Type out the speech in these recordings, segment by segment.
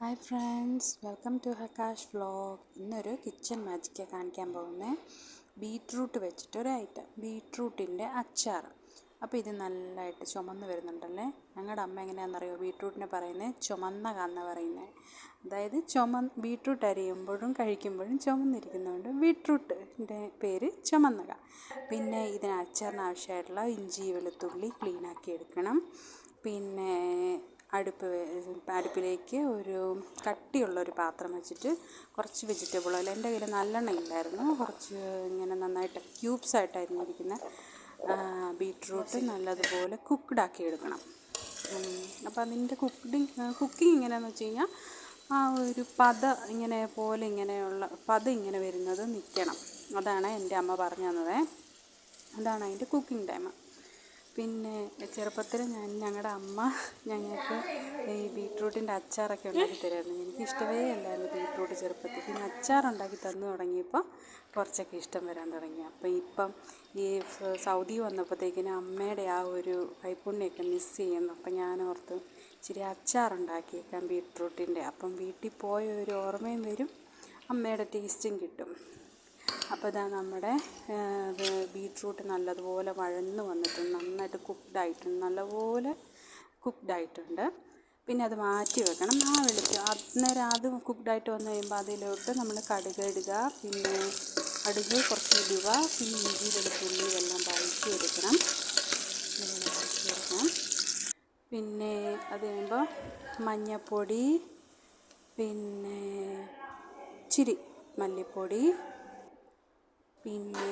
Hi friends, welcome to Hakash vlog. ഇന്നൊരു kitchen magic കാണിക്കാൻ പോകുന്നത് ബീറ്റ്റൂട്ട് വെച്ചിട്ടൊരു ഐറ്റം, ബീറ്റ്റൂട്ടിൻ്റെ അച്ചാർ. അപ്പോൾ ഇത് നല്ലതായിട്ട് ചുമന്ന് വരുന്നുണ്ടല്ലേ. ഞങ്ങളുടെ അമ്മ എങ്ങനെയാണെന്നറിയോ ബീറ്റ്റൂട്ടിനെ പറയുന്നത് ചുമന്ന കാന്ന പറയുന്നത്. അതായത് ബീറ്റ്റൂട്ട് അരിയുമ്പോഴും കഴിക്കുമ്പോഴും ചുമന്നിരിക്കുന്നതുകൊണ്ട് ബീറ്റ്റൂട്ടിൻ്റെ പേര് ചുമന്നക. പിന്നെ ഇതിന് അച്ചാറിന് ആവശ്യമായിട്ടുള്ള ഇഞ്ചി വെളുത്തുള്ളി ക്ലീനാക്കി എടുക്കണം. പിന്നെ അടുപ്പിലേക്ക് ഒരു കട്ടിയുള്ളൊരു പാത്രം വെച്ചിട്ട് കുറച്ച് വെജിറ്റബിൾ ഓയിൽ, എൻ്റെ കയ്യിൽ നല്ലെണ്ണ ഇല്ലായിരുന്നു, കുറച്ച് ഇങ്ങനെ നന്നായിട്ട് ക്യൂബ്സായിട്ട് അരിഞ്ഞിരിക്കുന്ന ബീറ്റ്റൂട്ട് നല്ലതുപോലെ കുക്ക്ഡാക്കി എടുക്കണം. അപ്പോൾ അതിൻ്റെ കുക്കിംഗ് എങ്ങനെയാണെന്ന് വെച്ച് കഴിഞ്ഞാൽ ആ ഒരു പത ഇങ്ങനെ വരുന്നത് നിൽക്കണം. അതാണ് എൻ്റെ അമ്മ പറഞ്ഞു തന്നത്. അതാണ് അതിൻ്റെ കുക്കിംഗ് ടൈം. പിന്നെ ചെറുപ്പത്തിൽ ഞങ്ങളുടെ അമ്മ ഞങ്ങൾക്ക് ഈ ബീറ്റ്റൂട്ടിൻ്റെ അച്ചാറൊക്കെ ഉണ്ടാക്കി തരുമായിരുന്നു. എനിക്ക് ഇഷ്ടമേ അല്ലായിരുന്നു ബീറ്റ്റൂട്ട് ചെറുപ്പത്തിൽ. പിന്നെ അച്ചാറുണ്ടാക്കി തന്നു തുടങ്ങിയപ്പോൾ കുറച്ചൊക്കെ ഇഷ്ടം വരാൻ തുടങ്ങി. അപ്പോൾ ഇപ്പം ഈ സൗദി വന്നപ്പോഴത്തേക്കിനും അമ്മയുടെ ആ ഒരു കൈപ്പുണ്യൊക്കെ മിസ് ചെയ്യുന്നു. അപ്പം ഞാൻ ഓർത്തു ഇച്ചിരി അച്ചാറുണ്ടാക്കിയേക്കാം ബീറ്റ്റൂട്ടിൻ്റെ. അപ്പം വീട്ടിൽ പോയ ഒരു ഓർമ്മയും വരും, അമ്മയുടെ ടേസ്റ്റും കിട്ടും. അപ്പോൾ ഇതാ നമ്മുടെ ബീറ്റ്റൂട്ട് നല്ലതുപോലെ വഴന്ന് വന്നിട്ടുണ്ട്, നന്നായിട്ട് നല്ലപോലെ കുക്ക്ഡായിട്ടുണ്ട്. പിന്നെ അത് മാറ്റി വെക്കണം. അന്നേരം അത് കുക്ക്ഡായിട്ട് വന്നു കഴിയുമ്പോൾ അതിലോട്ട് നമ്മൾ കടുക് ഇടുക, പിന്നെ കടുക് കുറച്ച് ഇടുക, പിന്നെ ഇഞ്ചി വെളുത്തുള്ളി എല്ലാം വഴറ്റിയെടുക്കണം. പിന്നെ അത് കഴിയുമ്പോൾ മഞ്ഞൾപ്പൊടി, പിന്നെ ഇച്ചിരി മല്ലിപ്പൊടി, പിന്നെ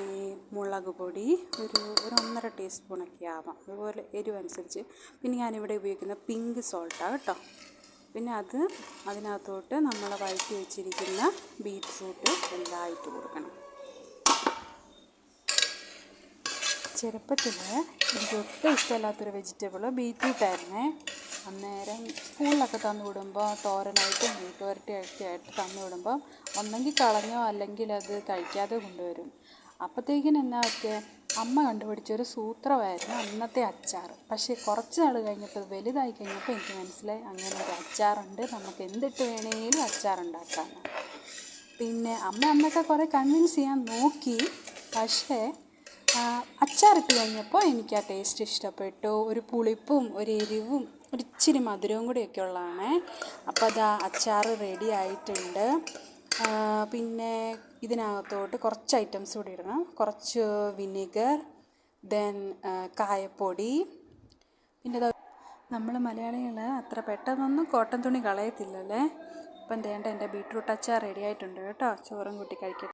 മുളക് പൊടി ഒരു 1.5 ടീസ്പൂണൊക്കെ ആവാം, അതുപോലെ എരിവനുസരിച്ച്. പിന്നെ ഞാനിവിടെ ഉപയോഗിക്കുന്ന പിങ്ക് സോൾട്ടാണ് കേട്ടോ. പിന്നെ അതിനകത്തോട്ട് നമ്മൾ വഴറ്റി വെച്ചിരിക്കുന്ന ബീറ്റ്റൂട്ട് എല്ലാം ഇട്ട് കൊടുക്കണം. ചെറുപ്പത്തിൽ എനിക്ക് ഒട്ടും ഇഷ്ടമല്ലാത്തൊരു വെജിറ്റബിൾ ബീറ്റ്റൂട്ടായിരുന്നേ. അന്നേരം സ്കൂളിലൊക്കെ തന്നു വിടുമ്പോൾ തോരനായിട്ടും മെഴുക്കുവരട്ടിയൊക്കെ ആയിട്ട് തന്നു വിടുമ്പോൾ ഒന്നെങ്കിൽ കളഞ്ഞോ അല്ലെങ്കിൽ അത് കഴിക്കാതെ കൊണ്ടുവരും. അപ്പോഴത്തേക്കിനും എന്നാ പറ്റിയ അമ്മ കണ്ടുപിടിച്ചൊരു സൂത്രമായിരുന്നു അന്നത്തെ അച്ചാർ. പക്ഷേ കുറച്ച് നാൾ കഴിഞ്ഞപ്പോൾ വലുതായി കഴിഞ്ഞപ്പോൾ എനിക്ക് മനസ്സിലായി അങ്ങനെ ഒരു അച്ചാറുണ്ട്, നമുക്ക് എന്തിട്ട് വേണമെങ്കിലും അച്ചാറുണ്ടാക്കാമെന്ന്. പിന്നെ അമ്മ അന്നൊക്കെ കുറേ കൺവിൻസ് ചെയ്യാൻ നോക്കി. പക്ഷേ അച്ചാറിട്ട് കഴിഞ്ഞപ്പോൾ എനിക്ക് ആ ടേസ്റ്റ് ഇഷ്ടപ്പെട്ടു. ഒരു പുളിപ്പും ഒരു എരിവും ഒരു ഇച്ചിരി മധുരവും കൂടിയൊക്കെ ഉള്ളതാണ്. അപ്പോൾ അത് അച്ചാർ റെഡി ആയിട്ടുണ്ട്. പിന്നെ ഇതിനകത്തോട്ട് കുറച്ച് ഐറ്റംസ് കൂടി ഇടണം. കുറച്ച് വിനെഗർ, ദെൻ കായപ്പൊടി. പിന്നെ നമ്മൾ മലയാളികൾ അത്ര പെട്ടെന്നൊന്നും കോട്ടൻ തുണി കളയത്തില്ലല്ലേ. അപ്പം എൻ്റെ ബീറ്റ്റൂട്ട് അച്ചാർ റെഡി ആയിട്ടുണ്ട് കേട്ടോ. ചോറും കൂട്ടി കഴിക്കട്ടെ.